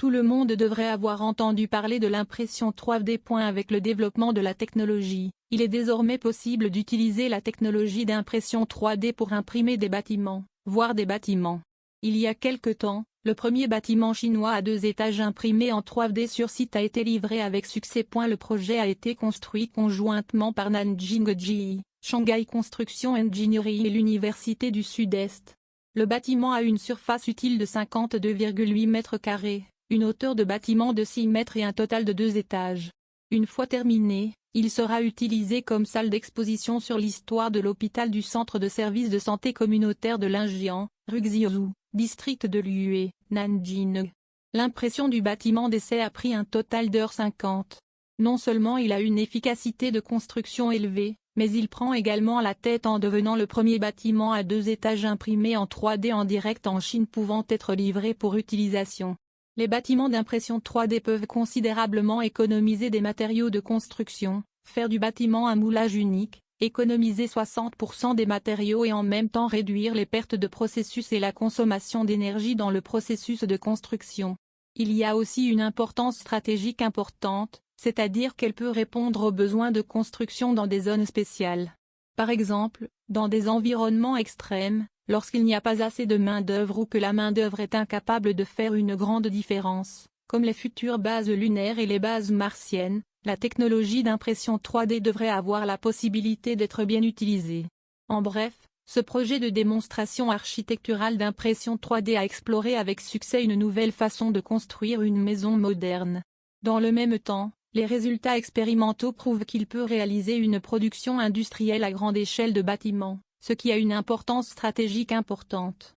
Tout le monde devrait avoir entendu parler de l'impression 3D. Avec le développement de la technologie, il est désormais possible d'utiliser la technologie d'impression 3D pour imprimer des bâtiments, voire des bâtiments. Il y a quelque temps, le premier bâtiment chinois à 2 étages imprimé en 3D sur site a été livré avec succès. Le projet a été construit conjointement par Nanjing GE, Shanghai Construction Engineering et l'Université du Sud-Est. Le bâtiment a une surface utile de 52,8 mètres carrés, une hauteur de bâtiment de 6 mètres et un total de 2 étages. Une fois terminé, il sera utilisé comme salle d'exposition sur l'histoire de l'hôpital du Centre de services de santé communautaire de Linjiang, Ruxiuzhou, district de Liyue, Nanjing. L'impression du bâtiment d'essai a pris un total d'heures 50. Non seulement il a une efficacité de construction élevée, mais il prend également la tête en devenant le premier bâtiment à 2 étages imprimé en 3D en direct en Chine pouvant être livré pour utilisation. Les bâtiments d'impression 3D peuvent considérablement économiser des matériaux de construction, faire du bâtiment un moulage unique, économiser 60% des matériaux et en même temps réduire les pertes de processus et la consommation d'énergie dans le processus de construction. Il y a aussi une importance stratégique importante, c'est-à-dire qu'elle peut répondre aux besoins de construction dans des zones spéciales. Par exemple, dans des environnements extrêmes, lorsqu'il n'y a pas assez de main-d'œuvre ou que la main-d'œuvre est incapable de faire une grande différence, comme les futures bases lunaires et les bases martiennes, la technologie d'impression 3D devrait avoir la possibilité d'être bien utilisée. En bref, ce projet de démonstration architecturale d'impression 3D a exploré avec succès une nouvelle façon de construire une maison moderne. Dans le même temps, les résultats expérimentaux prouvent qu'il peut réaliser une production industrielle à grande échelle de bâtiments, ce qui a une importance stratégique importante.